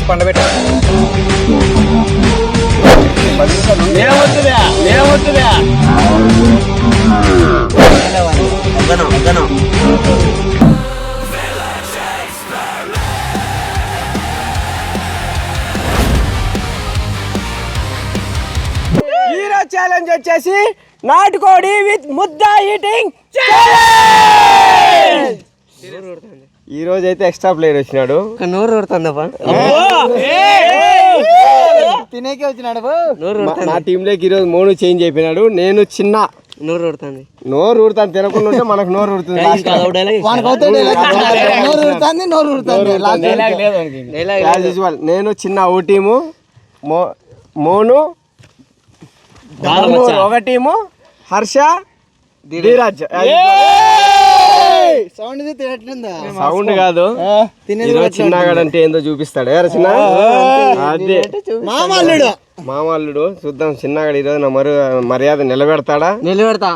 పండబెట్ట hero challenge వచ్చేసి నాటుకోడి with ముద్ద ఈటింగ్ ఛాలెంజ్. ఈ రోజు అయితే ఎక్స్ట్రా ప్లేయర్ వచ్చినాడు. నోరు ఊరుతుందప్పా, తినేకే వచ్చినాడు. నా టీమ్ లోకి ఈరోజు మోను చేంజ్ అయిపోయినాడు. నేను చిన్న నోరు ఊరుతుంది. నోరు ఊరుతాను తినకుండా ఉంటే మనకు నోరు ఊరుతుంది. నేను చిన్న ఓ టీము, మోను ఒక టీము, హర్ష, ధీరాజ్. సౌండ్ కాదు, చిన్నగాడు అంటే ఏందో చూపిస్తాడు. చిన్న అదే మామల్లుడు. చూద్దాం చిన్నగాడు ఈరోజు నా మర్యాద నిలబెడతాడా? నిలబెడతా.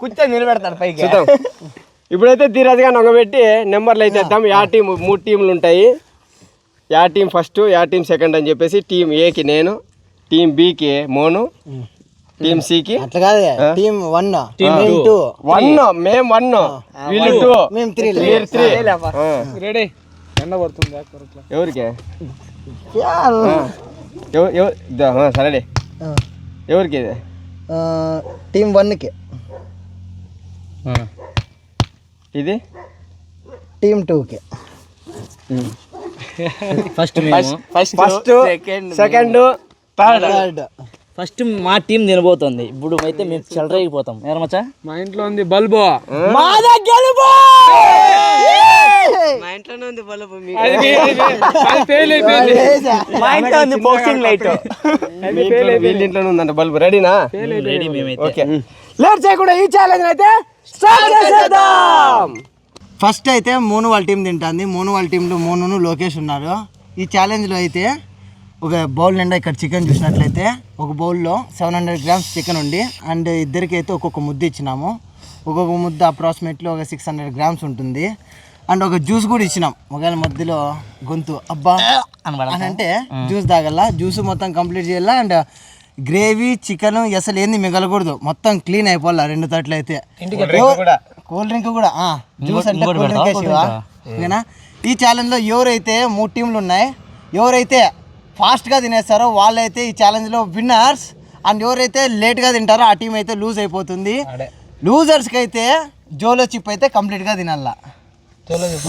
కూర్చొని నిలబెడతాడు పైకి. చూద్దాం. ఇప్పుడైతే ధీరాజ్ గా నొంగబెట్టి నెంబర్లు అయితే వేద్దాం. యా టీం 3 టీంలు ఉంటాయి. Yeah team first, yeah team second అని చెప్పేసి టీం ఏకి నేను, టీం బికి మోను, టీం సికి అట్లా కాదు, టీం 1 టీం 2 మేము 1 వీళ్ళు 2 మేము 3 రెడీ. ఎండ పడుతుంది ఎవరికి? సరే ఎవరికి? టీం 1 కి. ఇది టీం 2 కి. First second third. ఫస్ట్ మా టీం తినబోతుంది. ఇప్పుడు అయితే మేము చెలరైపోతాం. ఏమచ్చా? మా ఇంట్లో ఉంది బల్బు. మా ఇంట్లోనే ఉంది బల్బు. మా ఇంట్లో ఉంది బాక్సింగ్ లైట్. వీళ్ళ ఇంట్లోనే ఉందంట బల్బు. రెడీనా? రెడీ మేమైతే. ఓకే, లేట్ చేయకుండా ఈ ఛాలెంజ్ అయితే స్టార్ట్ చేద్దాం. ఫస్ట్ అయితే మోను వాళ్ళ టీం తింటుంది. మోను వాళ్ళ టీంలో మోను లోకేష్ ఉన్నారు. ఈ ఛాలెంజ్లో అయితే ఒక బౌల్ నిండా ఇక్కడ చికెన్ చూసినట్లయితే ఒక బౌల్లో 700 grams చికెన్ ఉండి, అండ్ ఇద్దరికి అయితే ఒక్కొక్క ముద్ద ఇచ్చినాము. ఒక్కొక్క ముద్ద అప్రాక్సిమేట్లీ ఒక 600 grams ఉంటుంది. అండ్ ఒక జ్యూస్ కూడా ఇచ్చినాం. ఒకవేళ మధ్యలో గొంతు అబ్బా అని అంటే జ్యూస్ తాగల్లా, జ్యూస్ మొత్తం కంప్లీట్ చేయాలా. అండ్ గ్రేవీ చికెన్ అసలు ఏంది మిగలకూడదు, మొత్తం క్లీన్ అయిపోవాలా 2 తట్లు అయితే. కూల్ డ్రింక్ కూడా, జ్యూస్ అంటే కూల్ డ్రింక్ ఓకేనా. ఈ ఛాలెంజ్లో ఎవరైతే 3 టీంలు ఉన్నాయి, ఎవరైతే ఫాస్ట్గా తినేస్తారో వాళ్ళైతే ఈ ఛాలెంజ్లో విన్నర్స్. అండ్ ఎవరైతే లేట్గా తింటారో ఆ టీం అయితే లూజ్ అయిపోతుంది. లూజర్స్కి అయితే జోలో చిప్ అయితే కంప్లీట్గా తినాలా.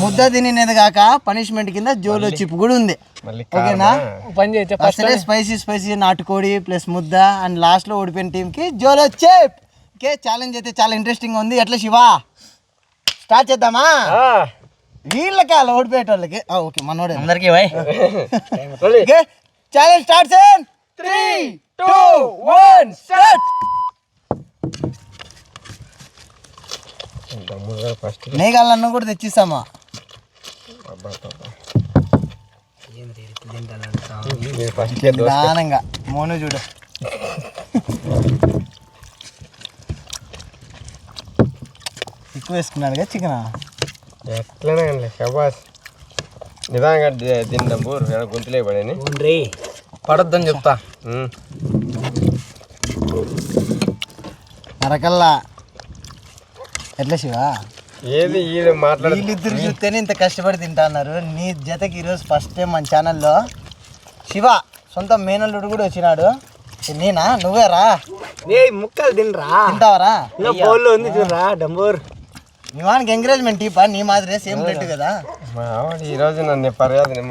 ముద్ద తినేది కాక పనిష్మెంట్ కింద జోలో చిప్ కూడా ఉంది ఓకేనా. అసలే స్పైసీ నాటుకోడి ప్లస్ ముద్ద, అండ్ లాస్ట్లో ఓడిపోయిన టీంకి జోలో చిప్. ఓకే, ఛాలెంజ్ అయితే చాలా ఇంట్రెస్టింగ్ ఉంది. ఎట్లా శివా స్టార్ట్ చేద్దామా? వీళ్ళకి అలా ఓడిపోయేటోళ్ళకి ఓకే మనోడే అందరికీ ఛాలెంజ్ స్టార్ట్. 3, 2, 1 స్టార్ట్. మేఘాలన్ను కూడా తెచ్చిస్తామా? దానంగా మోను చూడు. ఎక్కువ వేసుకున్నాడుగా చికెన్. ఎట్లనే షబాస్ నిదానంగా తింటాం. గొంతులే పడని పడొద్దని చెప్తా. నరకల్లా ఎట్లా శివా? ఏది వీళ్ళిద్దరు చూస్తేనే ఇంత కష్టపడి తింటున్నారు. నీ జతకి ఈరోజు ఫస్ట్ టైం మన ఛానల్లో శివ సొంత మేనల్లుడు కూడా వచ్చినాడు. నేనా? నువ్వేరా? ముక్కలు తింటావరా? బౌల్లో ఉంది చూడరా డంబూర్. మీ వానికి ఎంకరేజ్మెంట్ ఇప్ప నీ మాదిరే సేమ్ బ్లడ్ కదా. ఈ రోజు నన్ను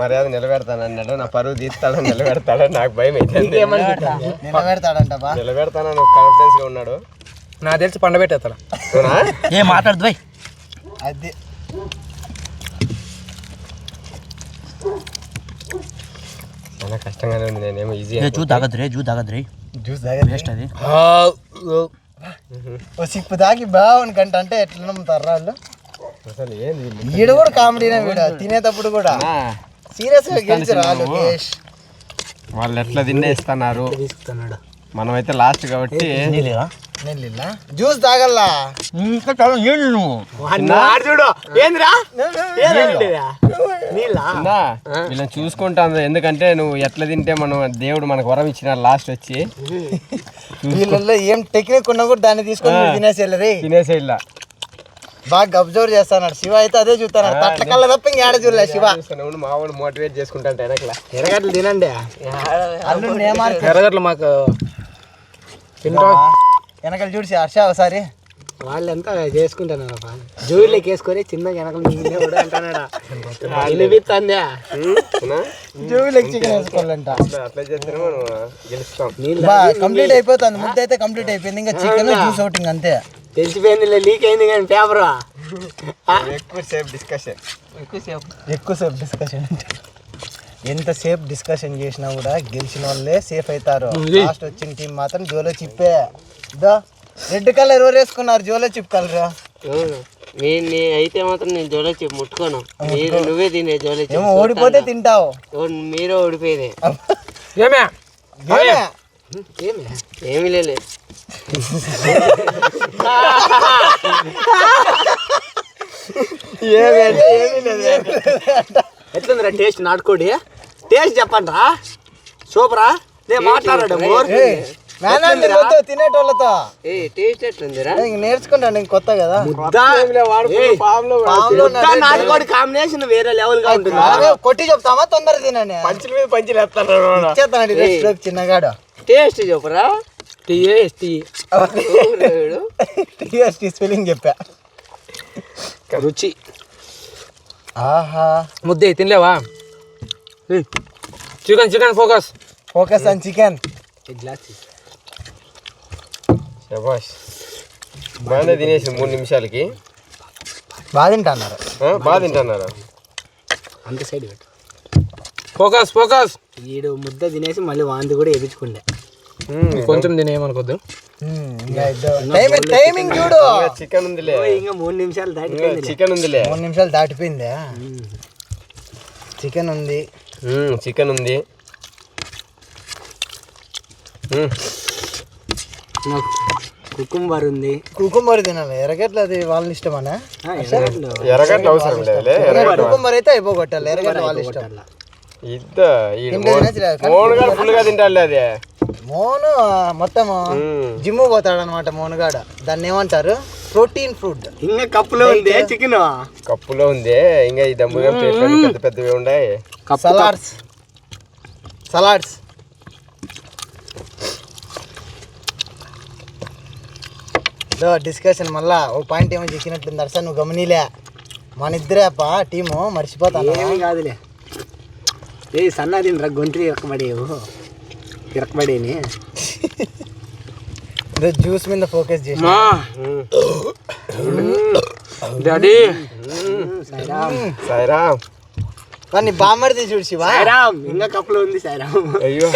మర్యాద నిలబెడతాను అన్నాడు. నా పరువు తీస్తాడని నిలబెడతాడు. నాకు భయం అయితే నిలబెడతాడంట. నిలబెడతానని కాన్ఫిడెన్స్ గా ఉన్నాడు. నాకు తెలిసి పండబెట్టేస్తాడు. ఏం మాట్లాడదు భయ్. అది చాలా కష్టంగానే ఉంది. నేనేమో ఈజీ జ్యూస్ తాగద్రే జ్యూస్ తాగదు వేస్ట్ అది. సిప్పు తాగి బాగుంది అంటే ఎట్లా నమ్ముతారు వాళ్ళు? అసలు ఏంది ఈడ కూడా కామెడీనే వీడు తినేటప్పుడు కూడా సీరియస్ గా గెలిచారు లోకేష్. వాళ్ళు ఎట్లా తినేస్తున్నారు. మనమైతే లాస్ట్ కాబట్టి జ్యూస్ తాగల్లా నీళ్ళు చూడు ఏంద్రా వీళ్ళని చూసుకుంటాను, ఎందుకంటే నువ్వు ఎట్లా తింటే మనం దేవుడు మనకు వరం ఇచ్చిన లాస్ట్ వచ్చి వీళ్ళల్లో ఏం టెక్నిక్ ఉన్నా కూడా దాన్ని తీసుకొని తినేసే ఇలా బాగా అబ్జర్వ్ చేస్తాడు శివ. అయితే అదే చూస్తాడు, తట్ల కళ్ళ తప్ప ఇంక ఏడ చూడలే శివ. మా వాడు మోటివేట్ చేసుకుంటా ఎరగట్లు తినండి, ఎర్రగడ్డలు మాకు వెనకలు చూసి హర్ష ఒకసారి వాళ్ళంతా చేసుకుంటున్నారు జోరులోకి వేసుకొని చిన్నగా వెనకలు అంటాడా జోబులోకి చికెన్ వేసుకోవాలంట. అట్లా చేస్తేనే మనం గెలుస్తాం. కంప్లీట్ అయిపోతుంది, ముద్ద అయితే కంప్లీట్ అయిపోయింది. ఇంకా చికెన్ జ్యూస్ అవుతుంది అంతే. తెలిసిపోయింది, లీక్ అయింది కానీ పేపర్ ఎక్కువసేపు డిస్కషన్ ఎంతసేపు డిస్కషన్ చేసినా కూడా గెలిచిన వాళ్ళే సేఫ్ అవుతారు. లాస్ట్ వచ్చిన టీం మాత్రం జోలో చిప్పే. రెడ్ కలర్ ఎవరు వేసుకున్నారు? జోలో చిప్ కలర్. అయితే మాత్రం నేను జోలో చిప్ ముట్టుకోను, మీరు నువ్వే తినే జోలో చిప్. ఓడిపోతే తింటావు, మీరే ఓడిపోయేది. ఏమి లేదు ఎట్లుందిరా టేస్ట్? నాటుకోడి టేస్ట్ చెప్పండి రా, సూపరా? నేను మాట్లాడాడు తినేటోళ్ళతో. టేస్ట్ ఎట్లుందిరా? నేర్చుకుంటాను, ఇంక కొత్త కదా. నాటుకోడి కాంబినేషన్ వేరే లెవెల్ గా ఉంటుంది. కొట్టి చెప్తామా? తొందర తినని పంచుల మీద పంచులు వేస్తాను చిన్నగాడు. టేస్ట్ చెప్పురా. స్పెల్లింగ్ చెప్పా. రుచి. ఆహా, ముద్దే తినలేవా? Chicken focus on chicken. శభాష్, బాగానే తినేసి 3 నిమిషాలకి. బాగా తింటున్నారు, బాగా తింటున్నారు. అంత సైడ్ పెట్టు. ఫోకస్. ఈడు ముద్ద తినేసి మళ్ళీ వాంతి కూడా వేయించుకుండే. కొంచెం తినేయమనుకోద్దు. టైమింగ్ చూడు. చికెన్ ఉందిలే, ఇంకా 3 నిమిషాలు దాటిపోయింది. చికెన్ ఉందిలే. 3 నిమిషాలు దాటిపోయిందా? చికెన్ ఉంది, చికెన్ ఉంది. కుకుంబర్ ఉంది. కుకుంబర్ తినాలి. ఎర్రగడ్డలు అది వాళ్ళ ఇష్టమనా? ఎర్రగడ్డ అవసరం లేదులే. కుకుంబర్ అయితే అయిపోగొట్టాలి, ఎర్రగడ్డ వాళ్ళ ఇష్టం. మోహన్ గారు ఫుల్ గా తింటాడు. అదే మోను మొత్తం జిమ్ పోతాడు అనమాట మోనుగాడ. దాన్ని ఏమంటారు? Protein food. ఇంకా కప్పులో ఉంది చికెన్. కప్పులో ఉంది. ఇంకా ఈ దమ్ముగా పెద్ద పెద్దవి ఉన్నాయి. సలాడ్స్. డిస్కషన్ మళ్ళా ఓ పాయింట్ ఏమో చెప్పినట్టుంది దర్శన్, నువ్వు గమనిలే. మన ఇద్దరే అప్ప టీము, మర్చిపోతాను. ఏమీ కాదులే. ఏ సన్నా తినరా, గొంతు ఇరకబడేని. జ్యూస్ మీద ఫోకస్ చేసి డాడీ సాయిరామ్ వాడిని బామ్మడిది చూడు శివ. ఇంకా కప్పులో ఉంది సాయిరామ్.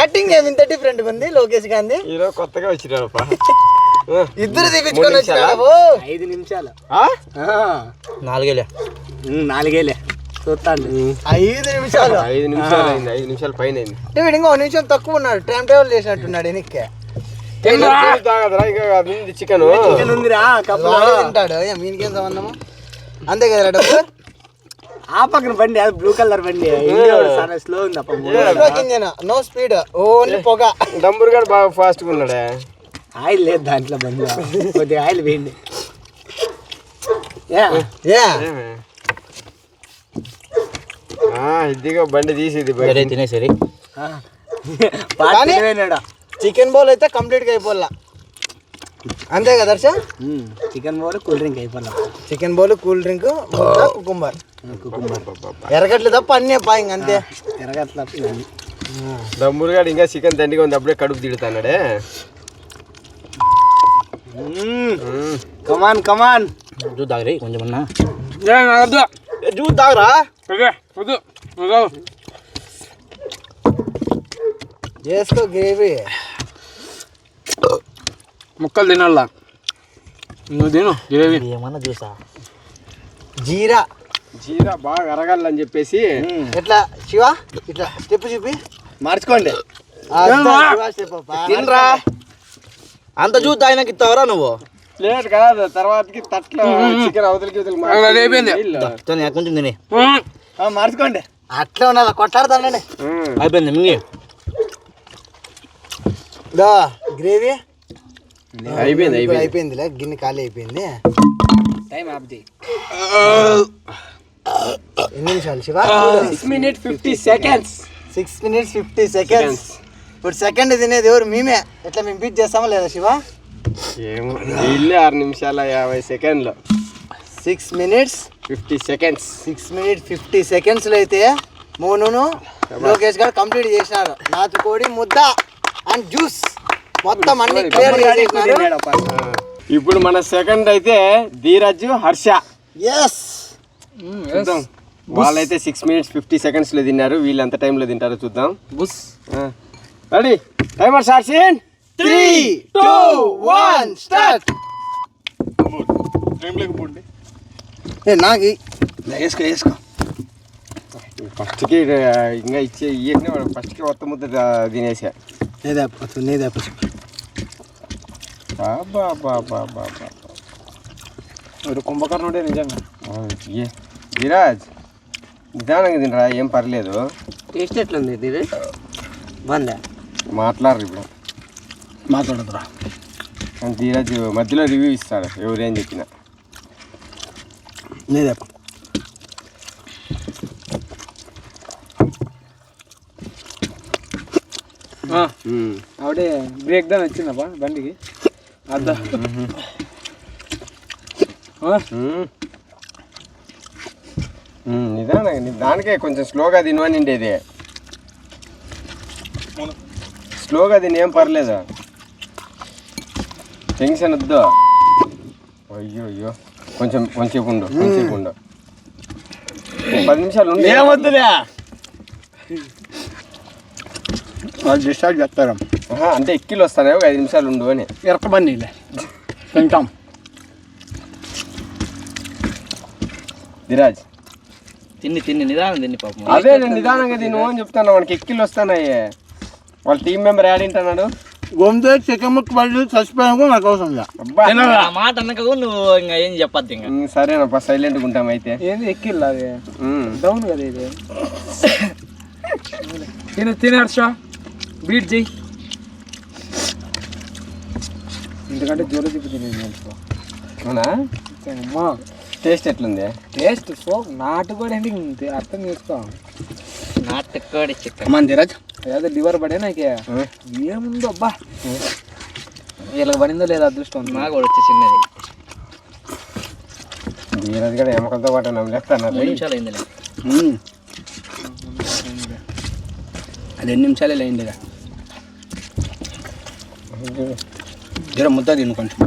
కటింగ్ ఏమి ఇంత డిఫరెంట్ ఉంది లోకేష్ గాంధీ. ఈరోజు కొత్తగా వచ్చినారప్ప. ఇద్దరు తీపించుకొని వచ్చినారు. 5 నిమిషాలు. 4 చూస్తాను. 5 నిమిషాలు. 5 నిమిషాలు అయింది. 5 నిమిషాలు పైన అయింది. వీడు ఇంకా 1 నిమిషం తక్కువ ఉన్నాడు. టైం టేబుల్ చేసినట్టున్నాడు వెనక్కి. చికెన్ ఉందిరా తింటాడు. మీనికేం సంబంధము? అంతే కదా డబ్బు. ఆ పక్కన బండి అది బ్లూ కలర్ బండి స్లో ఉంది. నో స్పీడ్, ఓన్లీ పొగ. డంబూరు గారు బాగా ఫాస్ట్ గా ఉన్నాడే. ఆయిల్ లేదు దాంట్లో, బండి కొద్దిగా ఆయిల్ వేయండి. ఇదిగో బండి తీసేది తినేసరి. చికెన్ బౌల్ అయితే కంప్లీట్ గా అయిపోలా. అంతే కదా Darsha? Chicken bowl cool drink అయిపోలా. Chicken bowl, cool drink, cucumber. ఎర్రగడ్డలు తప్ప అన్నీ పాయింగ్ అంతే. ఎర్రగడ్డలు తప్ప. డంబూరు గారు ఇంకా చికెన్ దండిగా ఉంది, అప్పుడే కడుపు తిడుతున్నాడే. కమాన్ జ్యూస్ తాగరే కొంచెం అన్నా. జ్యూస్ తాగరా? చేసుకో గ్రేవీ. ముక్కలు తినాలా? నువ్వు తిను గ్రేవీ. ఏమన్నా జ్యూసా? జీరా బాగా అరగాలని చెప్పేసి. ఎట్లా శివ? ఇట్లా స్టెప్ చూపి మార్చుకోండి. తినరా. అంత జ్యూస్ తాగినాక ఇస్తావరా నువ్వు? ప్లేట్ కాదు, తర్వాతకి తట్లో చికెన్ అవతలికి కొంచెం తిని మార్చుకోండి. అట్లా ఉండాలి, కొట్లాడుతానండి. అయిపోయింది మింగి. గ్రేవీ అయిపోయింది. అయిపోయిందిలే, గిన్నె ఖాళీ అయిపోయింది. టైం ఆపుది. ఎన్ని నిమిషాలు Shiva? 6 minutes 50 seconds. 6 minutes 50 seconds. ఇప్పుడు సెకండ్ తినేది ఎవరు? మేమే. ఎట్లా మేము బీట్ చేస్తామా లేదా శివ? ఏమో, వీళ్ళే 6 నిమిషాల 50 సెకండ్లు. 6 minutes 50 seconds. 6 minutes 50 seconds లో అయితే మోనును లోకేష్ గారు కంప్లీట్ చేసినారు. నాటుకోడి ముద్ద అండ్ జ్యూస్ మొత్తం అన్ని క్లియర్ చేసినారు. ఇప్పుడు మన సెకండ్ అయితే ధీరజ్, హర్ష. ఎస్, చూద్దాం. వాళ్ళైతే 6 minutes 50 seconds లో తిన్నారు. వీళ్ళు ఎంత టైంలో తింటారో చూద్దాం. రెడీ? టైమర్ స్టార్ట్ చేయండి. 3 2 1 స్టార్ట్. నాకు వేసుకో. ఫస్ట్కి ఇంకా ఇచ్చే ఇవన్నీ వాడు ఫస్ట్కి కొత్త ముద్ద తినేసా. నేదే కుంభకర్ణుడే నిజంగా. ధీరాజ్ నిదానంగా తినరా, ఏం పర్లేదు. టేస్ట్ ఎట్లుంది ఇది? బాగుందా? మాట్లాడరు ఇప్పుడు, మాట్లాడదురా. కానీ ధీరాజ్ మధ్యలో రివ్యూ ఇస్తాడు ఎవరేం చెప్పినా. నేదే ఆవిడే బ్రేక్ డౌన్ వచ్చిందప్పా బండికి. అద్దా నిదానంగా, దానికే కొంచెం స్లోగా తినవని ఉండేది. స్లోగా తిని ఏం పర్లేదు, టెన్షన్ వద్దు. అయ్యో కొంచెం ఉండు. 10 నిమిషాలు ఉండి ఏమొద్దులే, వాళ్ళు డిస్టార్ట్ చేస్తారు. అంటే ఎక్కిలు వస్తానే, ఒక 5 నిమిషాలు ఉండు అని. ఎరకబన్నీలే తింటాం. ధీరాజ్ తిని నిదానం తిని పాపం. అదే నేను నిదానంగా తిను అని చెప్తాను. వానికి ఎక్కిలు వస్తానాయి. వాళ్ళ టీం మెంబర్ యాడ్ ఏంటన్నాడు? గొంతు చికెన్ ముక్క పడి చచ్చిపోయాక నాకు అవసరం లేదు. ఆ మాట అన్నక నువ్వు ఇంకా ఏం చెప్పద్దు. ఇంకా సరేనప్పా, సైలెంట్గా ఉంటాం అయితే. ఏంది ఎక్కిల్లా అది? డౌన్ కదా ఇది. తినర్ష బీట్ చెయ్యి. ఎందుకంటే జ్వరం చెప్పి తినేది. అవునా? అమ్మా టేస్ట్ ఎట్లుంది? టేస్ట్ సో నాటుకోడి అంటే అర్థం చేసుకో. నాటుకోడి చికెన్ మన ధీరజ్ ఏదో లివర్ పడే నాకు ఏముందో అబ్బా. వీళ్ళకి పడిందో లేదా అదృష్టం. నాకు కూడా వచ్చి చిన్నది. ధీరజ్ కూడా ఎమకలతో పాటు నమ్మలేస్తాను. 3 నిమిషాలు అయిందిలే. అది 2 నిమిషాలే అయింది. జర ముద్ద తిను కొంచెం.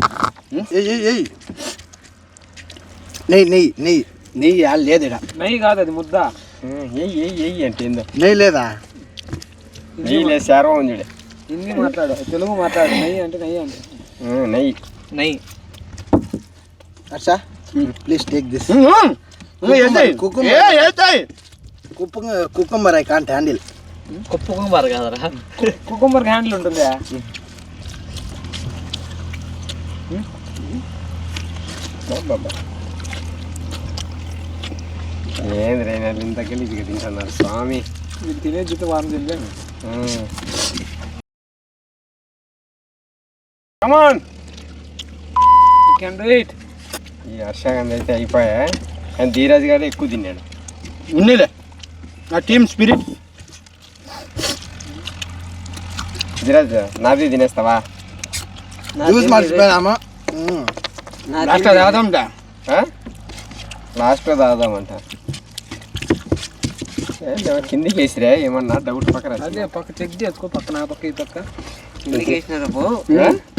నెయ్యి లేదు. నెయ్యి కాదు అది ముద్ద. ఎయ్యి అంటే ఏందో. నెయ్యి లేదా? నెయ్యి లేదు, శారం ఉంది. హిందీ మాట్లాడు, తెలుగు మాట్లాడు. నెయ్యి అంటే నెయ్యి. Harsha please take this. Cucumber I can't handle. Cucumber కాదరా, కుకుంబర్ హ్యాండిల్ ఉంటుందా? ఏంది రే, ఇంతకెళ్ళి ఇది తింటున్నారు స్వామి. ఇది తినే జుట్టు వారం తినలేము. ఈ హర్షగాంధీ అయితే అయిపోయా, కానీ ధీరాజ్ గారు ఎక్కువ తిన్నాడు. ఉన్నిలే నా టీమ్ స్పిరిట్. ధీరాజ్ నాది తినేస్తావా? జ్యూస్ మర్చిపోయామా? లాస్ట్లో తాగుదాంట. లాస్ట్లో తాగుదామంట. కిందికి వేసిరే ఏమన్నా డౌట్ పక్కన. అదే పక్క చెక్ చేసుకో, పక్కన పక్క ఈ పక్క కిందికి వేసినారా?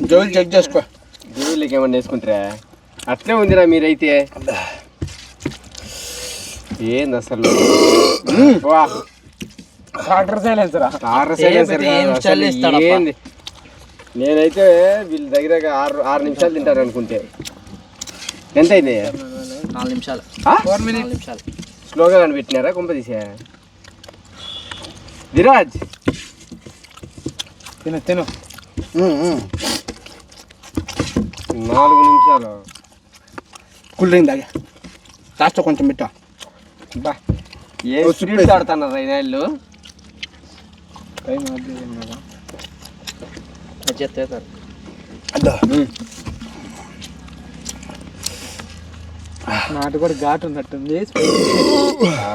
జోలు చెక్ చేసుకో. జోలుకి ఏమన్నా వేసుకుంటారా? అట్లే ఉందిరా మీరైతే. ఏంది అసలు? వాటర్ సైలెన్సరా? ఏంది? నేనైతే వీళ్ళ దగ్గర 6 నిమిషాలు తింటారు అనుకుంటే. ఎంత అయింది? 4 నిమిషాలు. 4 నిమిషాలు. స్లోగా కనిపెట్టినారా కొంప తీసా? ధీరాజ్ తిను. 4 నిమిషాలు. కూల్ డ్రింక్ తాగా లాస్ట్ కొంచెం పెట్టా. బా ఏ స్పీడ్ ఆడుతున్నారు రైనాళ్ళు. టైం అద్దా నాటు కూడా ఘాటు ఉన్నట్టుంది.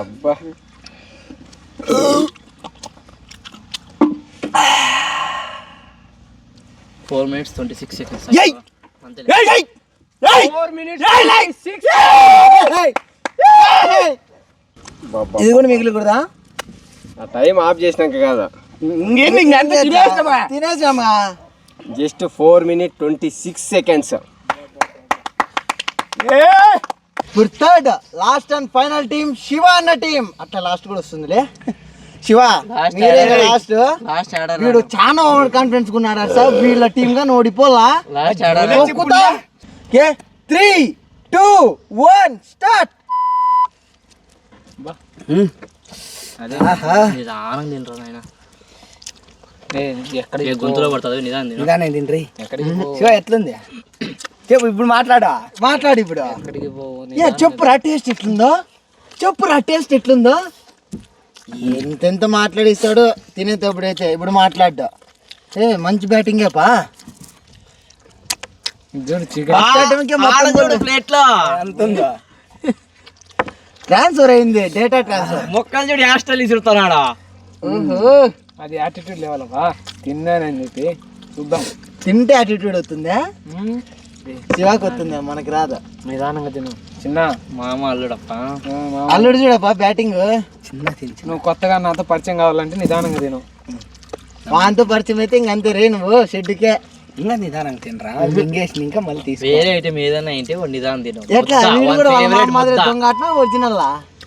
అబ్బా 4 minutes 26 seconds. అంతే. 4 minutes 6. ఇది కూడా మిగిలికూడదా? ఆ టైం ఆఫ్ చేసినాక కాదా, తినేసామా? Just 4 minutes 26 seconds. Third last and final team Shiva అన్న టీం. అట్లా లాస్ట్ కూడా వస్తుందిలే. శివ మీరే లాస్ట్. వీడు చాలా ఓవర్ కాన్ఫిడెన్స్ ఉన్నాడు సార్. వీళ్ళ టీం గా ఓడిపోలా. 3, 2, 1 స్టార్ట్. నిదానం తినరా నాయన. గొంతులో పడుతుంది. నిదానం తిండ్రి. శివ ఎట్లుంది చెప్పు. ఇప్పుడు మాట్లాడు ఇప్పుడు. చెప్పురా టేస్ట్ ఎట్లుందో. ఎంతెంత మాట్లాడిస్తాడు తినేటప్పుడైతే. ఇప్పుడు మాట్లాడ్డా. మంచి బ్యాటింగే పా. ట్రాన్స్ఫర్ అయింది. Data transfer. మొక్కలు చూడు హాస్టల్ ఇసురుతున్నాడా. అది యాటిట్యూడ్ లెవెల్ తిన్నానని చెప్పి చూద్దాం. తింటే యాటిట్యూడ్ వస్తుందా? శివాకి వస్తుందా? మనకి రాదా? నిదానంగా తిను చిన్న. మామ అల్లుడప్ప. అల్లుడు చూడప్ప బ్యాటింగ్. నువ్వు కొత్తగా నాతో పరిచయం కావాలంటే నిదానంగా తిను. వాంతో పరిచయం అయితే ఇంకంతే రే. నువ్వు షెడ్కే ఇంకా నిదానంగా తినరా. మింగేసి ఇంకా మళ్ళీ తీసుకో. వేరే ఐటమ్ ఏదైనా అయితే నిదానం తిను. ఎట్లా ఒరిజినల్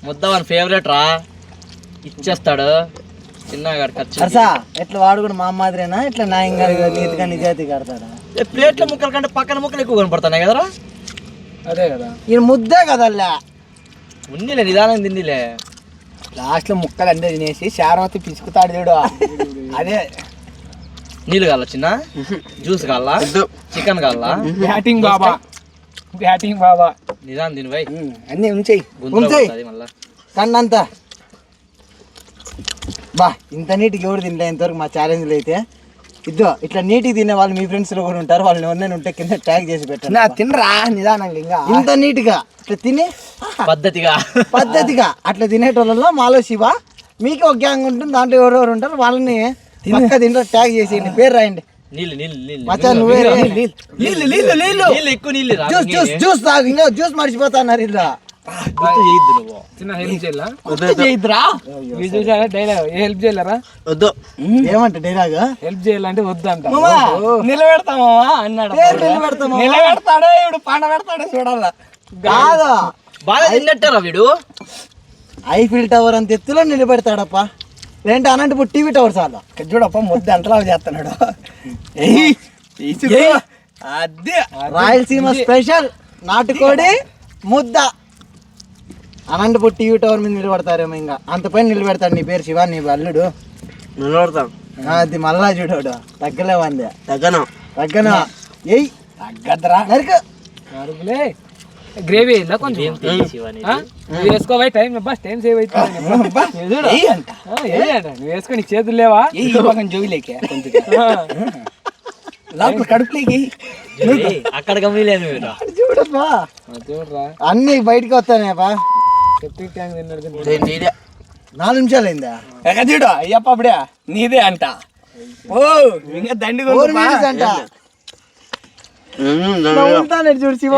ముద్ద వన్ ఫేవరెట్ రా. ఇచ్చేస్తాడు చిన్నగా ఖర్చు. అర్సా ఎట్లా వాడు కూడా మా మాదిరేనా? ఇట్లా న్యాయంగా నీతిగా నిజాయితీ కడతాడా? ప్లేట్ల ముక్కల కంటే పక్కన ముక్కలు ఎక్కువ కనపడుతున్నాయి కదరా. అదే కదా ఈయన ముద్దే కదల్లా. ఉందిలే నిదానం తిందిలే. లాస్ట్ లో ముక్కలు అందరూ తినేసి శారవతి పిసుకుతాడు చూడు. అదే నీళ్ళు కావాలా చిన్న? జ్యూస్ కావాలా? చికెన్ కావాలా? బ్యాటింగ్ బాబా నిదానం తిను భయ్. అన్నీ ఉంచేయి మళ్ళా కన్నంతా బా. ఇంత నీటికి ఎవరు తింటా ఇంతవరకు మా ఛాలెంజ్లు అయితే. ఇట్లా నీటికి తినే వాళ్ళు మీ ఫ్రెండ్స్ లో కూడా ఉంటారు. వాళ్ళని ఎవరైనా ఉంటే కింద ట్యాగ్ చేసి పెట్టండి. తినరా నిదానంగా. ఇంకా ఇంత నీట్గా ఇట్లా తిని పద్ధతిగా అట్లా తినేటోళ్ళలో మాలో శివ. మీకు ఒక గ్యాంగ్ ఉంటుంది. దాంట్లో ఎవరెవరు ఉంటారు వాళ్ళని పక్క దీంట్లో ట్యాగ్ చేసేయండి. పేరు రాయండి. మచ్చా నువ్వే ఎక్కువ నీళ్ళు జ్యూస్ తాగు. ఇంకా జ్యూస్ మర్చిపోతా అన్నారు ఇలా. చిన్న హెల్ప్ చేయరా. హెల్ప్ చేయలేరా? వద్దు. ఏమంట డైలాగ్? హెల్ప్ చేయాలంటే వద్దు అంట. నిలబెడతామా అన్నాడు. నిలబెడతాడే ఇప్పుడు పండ పెడతాడే చూడాలా. కాదా బాగా తిన్నట్టారా వీడు. ఐఫిల్ టవర్ అంత ఎత్తులో నిలబెడతాడప్ప. లేదంటే అనంతపూర్ టీవీ టవర్ చాలా. చూడప్ప ముద్ద ఎంతలా చేస్తున్నాడు. అదే రాయలసీమ స్పెషల్ నాటుకోడి ముద్ద. అనంతపూర్ టీవీ టవర్ మీద నిలబడతారేమో. ఇంకా అంత పైన నిలబెడతాడు. నీ పేరు శివ. నీ అల్లుడు నిలబడతాం. అది మళ్ళా చూడాడు. తగ్గలేవంది. తగ్గను ఎయ్ తగ్గద్రా. నరుకులే గ్రేవీ ఇలా కొంచెం వేసుకోవా. టైం టైం సేవ్ అవుతుంది. నువ్వు వేసుకొని చేతులు లేవా? జోగిలేక లోపల కడుపులేకి అక్కడ గమనిలేదు చూడప్పా. చూడరా అన్ని బయటకు వస్తానే బా. 4 నిమిషాలు అయిందా? చూడు అయ్యప్ప అప్పుడే నీదే అంట. ఓ ఇంకా దండి అంట. చూడు శివ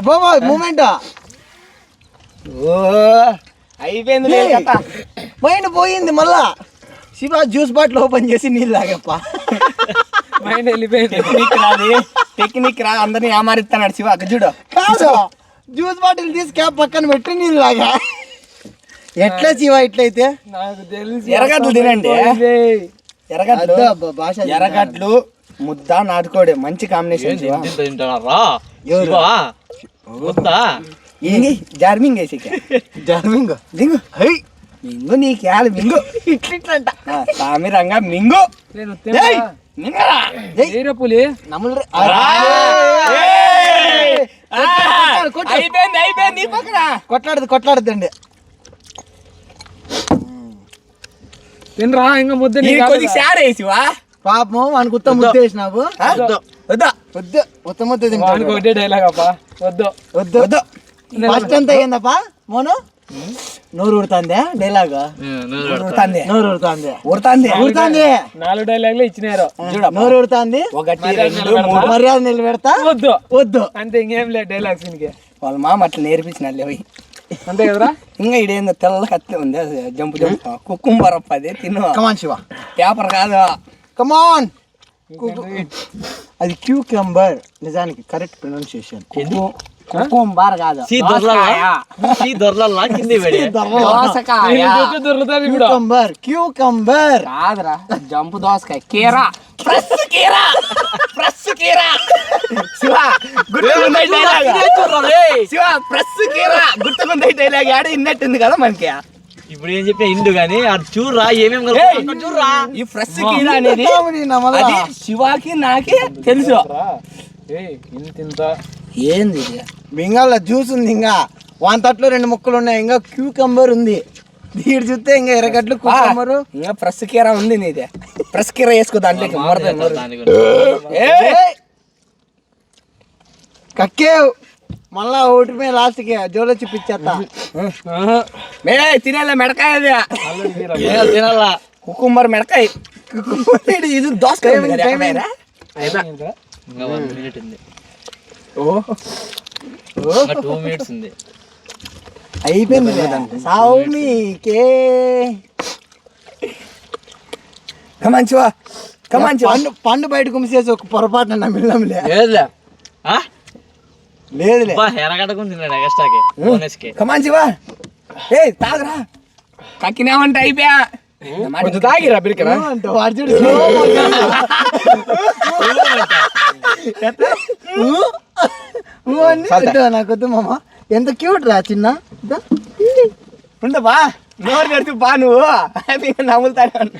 బాబా మూమెంట్. ఓ అయిపోయింది. మైండ్ పోయింది మళ్ళా. శివ జ్యూస్ బాటిల్ ఓపెన్ చేసి నీళ్ళు తాగప్ప. మైండ్ వెళ్ళిపోయింది. టెక్నిక్ రా అందరినీ ఆమారిస్తున్నాడు శివ. చూడు కాదు జ్యూస్ బాటిల్ తీసి క్యాప్ పక్కన పెట్టి నీళ్ళు తాగా. ఎట్లా శివ ఇట్లయితే? నాకు తెలుసు. ఎర్రగడ్డలు తినండి. ఎర్రగడ్డలు ముద్ద నాటుకోడే మంచి కాంబినేషన్. ముద్ద జార్మింగ్ వేసి జార్మింగ్ మింగు నీకేయాలి మింగు ఇట్లంట సామిరంగా మింగు నేను ఏయ్, మింగరా ఏరా పులి నమ్ములు అయిపోయింది నీ పక్కన కొట్లాడదండి తినరా ఇంకా ముద్ద నీ కొద్దిగా షేర్ వేసివా పాపం మనకు ఉత్త ముద్ద వేసినావు వద్దా వద్దు ఉత్త ముద్ద తింటాడు వానికి ఒకటే డైలాగ్ అప్ప వద్దు వద్దు వద్దు ఫస్ట్ ఎంత అయ్యిందప్పా మోను నోరు ఉడుతుంది డైలాగ్ ఉడతాంది నోరు ఉడుతుంది ఉడతాంది ఉడుతుంది 4 డైలాగ్లు ఇచ్చినారు నోరు ఉడుతుంది ఒకటి మర్యాద 2 3 మర్యాద నిలబెడతా వద్దు వద్దు అంతే ఇంకేం లేదు డైలాగ్స్ ఇంకే వాళ్ళ మామ అట్లా నేర్పించినాడు అవి అంతే కదరా ఇంకా ఇడేందో తెల్ల కత్తి ఉంది అది జంపు కుక్కుంబర్ అప్ప అది తిను కమాన్ శివ పేపర్ కాదు కమాన్ అది క్యూకంబర్ నిజానికి కరెక్ట్ ప్రొనౌన్సియేషన్ కుకుంబర్ కాదు దొరలల్లా కింది పెడి దోసకాయ దొరుకుతుంది ఇప్పుడు క్యూకంబర్ క్యూకంబర్ కాదురా జంపు దోసకాయ కీరా ఫ్రెష్ కీరా ఫ్రెష్ కీరా శివ గుర్తుకుంది డైలాగ్ శివ ఫ్రెష్ కీరా గుర్తుకుంది డైలాగ్ ఆడ ఇన్నట్టుంది కదా మనకి ఇప్పుడు ఏం చెప్పా ఇండు గానీ అది చూడరా ఏమేమి చూడరా ఈ ఫ్రెష్ కీరా అనేది అది శివాకి నాకి తెలుసు ఇంత ఏంది ఇది? బెంగాల్లో జ్యూస్ ఉంది ఇంకా వాని తట్లో 2 ముక్కలు ఉన్నాయి ఇంకా క్యూకంబర్ ఉంది దీడు చూస్తే ఇంకా ఎర్రగడ్డలు కుకుంబరు ఇంకా ఫ్రెష్ కీరా ఉంది నీదే ఫ్రెష్ కీరా వేసుకో దాంట్లోకి కక్కేవు మళ్ళా ఒకటి మీద లాస్ట్కి జోలో చూపించేస్తా మే తినేలా మెడకాయ అది తినాలా కుకుంబర్ మెడకాయ ఇది దోసకాయ ఉంది కదా, టైం ఎక్కడైనా? ఇంకా 1 minute ఉంది 2 minutes ఉంది అయిపోయింది సౌమికే కమాన్ శివ కమాన్ శివ పండు బయట కుమిసేసి ఒక పొరపాటు నమ్మిలే లేదులే లేదులే ఎరగడకుండా తిన్నాడు ఎక్స్ట్రాకి బోనస్కి కమాన్ శివ ఏ తాగరా కక్కినామంటే అయిపోయా కొంచెం తాగిరా బిరికరా అంటే వాడు చూడు నాకొద్దు మామ ఎంత క్యూట్ రా చిన్న ఉండబా నోరు తెరుచు బా నువ్వు నవ్వులుతాను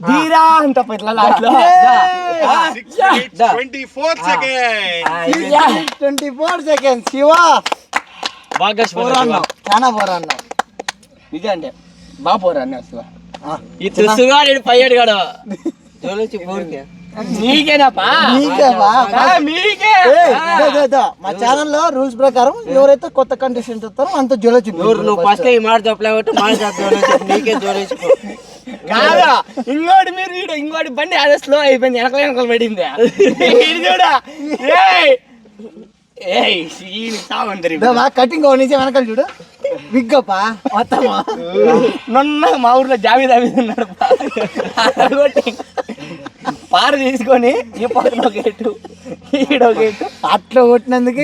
దీరా అంత ఇట్లా లాస్ట్లో 24 seconds శివ బాగా పోరాన్నావు చాలా పోరాన్నావు నిజం అంటే బాగా పోరా అన్న శివ ఈ తెలుసుగా నేను పయ్యాడు కాడు నీకేనాపా నీకేవా? మీకే మా ఛానల్లో రూల్స్ ప్రకారం ఎవరైతే కొత్త కంటెస్టెంట్ వస్తారో అంత జ్వల నువ్వు ఫస్ట్ ఈ మాట చెప్పలేకపోతే మాట చెప్పలేవు నీకే జోలేసుకో కాదా ఇంకోటి మీరు ఇంకోటి బండి అదే స్లో అయిపోయింది వెనకలు పడింది ఇది చూడా కటింగ్ నుంచి వెనకాల చూడు విగ్గప్పా మొత్తమా నన్న మా ఊర్లో జామీదా మీద ఉన్నాడు పారు తీసుకొని ఈ పక్కన ఒక గేటు ఈడో గేటు అట్లా కొట్టినందుకు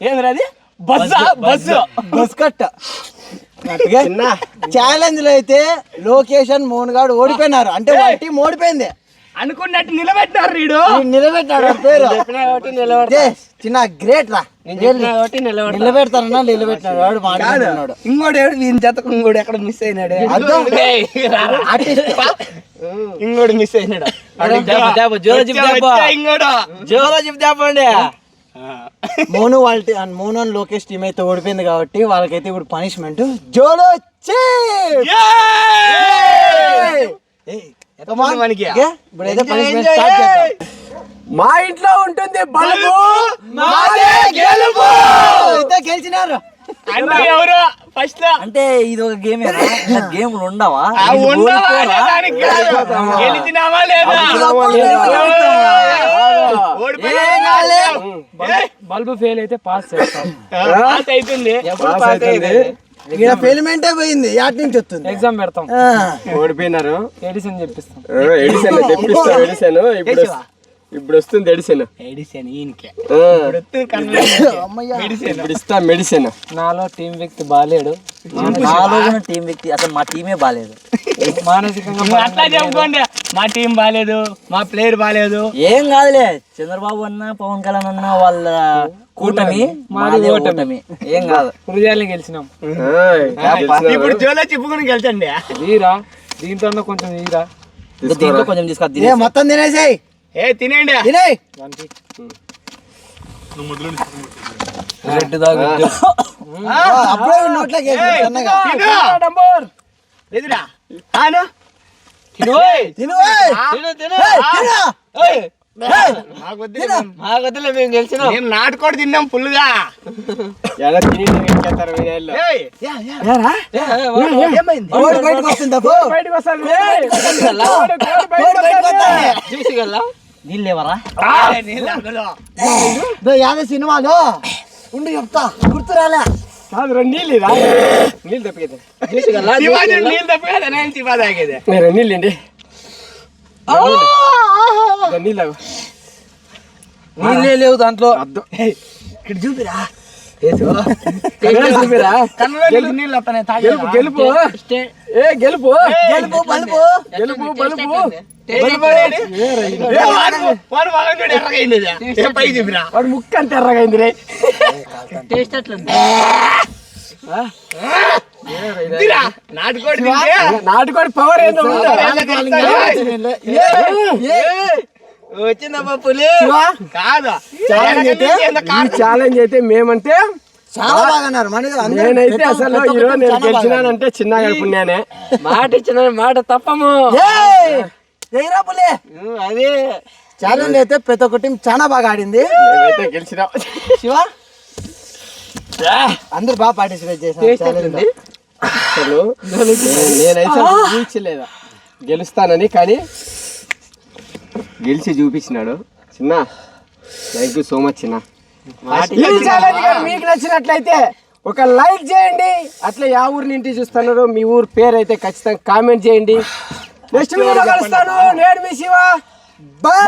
ఏంద్రా అది బస్సు బస్ కట్ట ఛాలెంజ్ లో అయితే లోకేషన్ మోహన్ గారు ఓడిపోయినారు అంటే వాళ్ళ టీం ఓడిపోయింది అనుకున్నట్టు నిలబెట్టినారు వీడు నిలబెట్టాడు వాడి పేరు చిన్న గ్రేట్ రా నిలబెడతారన్నా నిలబెట్టినాడు వాడు మాట్లాడుతున్నాడు ఇంకోటి వీని జతకు ఇంకోటి ఎక్కడ మిస్ అయినాడు ఇంకోటి మిస్ అయినాడు జోలో చెప్పండి మోను వాళ్ళ మోను అండ్ లోకేష్ టీం అయితే ఓడిపోయింది కాబట్టి వాళ్ళకైతే ఇప్పుడు పనిష్మెంట్ జోలో ఇప్పుడైతే పనిష్మెంట్ స్టార్ట్ చేద్దాం. మా ఇంట్లో ఉంటుంది బల్బు అయితే గెలిచినారు ఎవరు ఫస్ట్ అంటే ఇది ఒక గేమ్ గేమ్లు ఉండవా గెలిచినావా లేదా బల్బు ఫెయిల్ అయితే పాస్ చేస్తాం పాస్ అయిపోయింది ఇక్కడ ఫెయిల్మెంటే పోయింది యాటి నుంచి వస్తుంది ఎగ్జామ్ పెడతాం ఓడిపోయినారు ఎడిషన్ చెప్పిస్తాం ఎడిసన్ తెప్పిస్తాం ఎడిసన్ ఇప్పుడు వస్తుంది ఎడిసన్ ఇప్పుడు ఇస్తా మెడిసిన్ నాలో టీం వ్యక్తి బాలేడు నాలో టీం వ్యక్తి అసలు మా టీమే బాలేదు మానసికంగా అట్లా చెప్పుకోండి మా టీం బాలేదు మా ప్లేయర్ బాలేదు ఏం కాదులే చంద్రబాబు అన్న పవన్ కళ్యాణ్ అన్న వాళ్ళ కూటమి మాది ఓటమి ఏం కాదు. హృదయాన్ని గెలిచినాం. ఇప్పుడు జోలో చెప్పుకుని గెలిచండి. తీరా దీంట్లో కొంచెం తీరా. దీంట్లో కొంచెం తీసుకొ. మొత్తం తినేసాయి. తినేయండి. తినే అప్పుడే నోట్లోకి ఎదురా మేము నాటుకోడి తిన్నాం ఫుల్గా. ఎలా తిని వెంకేస్తారు వీళ్ళు. బయటకు వస్తుందా నీళ్ళు లేవరా యాద సినిమాలో ఉండి చెప్తా గుర్తు రాలే. కాదు నీళ్ళు నీళ్ళు తప్పితే నీళ్ళు తప్ప నేను శివా తాగేది. మీరు నీళ్ళండి నీళ్ళు నీళ్ళే లేవు దాంట్లో. ఇక్కడ చూపిరా చూపిరా. నీళ్ళు వస్తాయి గెలుపు గెలుపు ఏ గెలుపు గెలుపు బలుపు గెలుపు బలుపు వాడు ముక్క అంత ఎర్రగైంది రే. నాటుకోడి నాటుకోడి పవర్ ఏందో వచ్చిందమ్మా పులి కాదు. ఛాలెంజ్ అయితే మేమంటే చాలా బాగా అన్నారు. నేనైతే అసలు ఈరోజు నేను గెలిచినానంటే చిన్న గడుపున్నానే. మాట ఇచ్చిన మాట తప్పము. అదే ఛాలెంజ్ అయితే ప్రతి ఒక్క టీం చాలా బాగా ఆడింది. గెలిచినా శివ అందరు బాగా పార్టిసిపేట్ చేశారు. అసలు నేనైతే ఊహించలేదా గెలుస్తానని, కానీ గెలిచి చూపించినాడు చిన్న. థ్యాంక్ యూ సో మచ్ చిన్న. మీకు నచ్చినట్లయితే ఒక లైక్ చేయండి. అట్లా యా ఊరి నుండి చూస్తున్నారో మీ ఊరు పేరు అయితే ఖచ్చితంగా కామెంట్ చేయండి. నెక్స్ట్ వీడియోలో కలుస్తాను. నేను మీ శివ. బాయ్.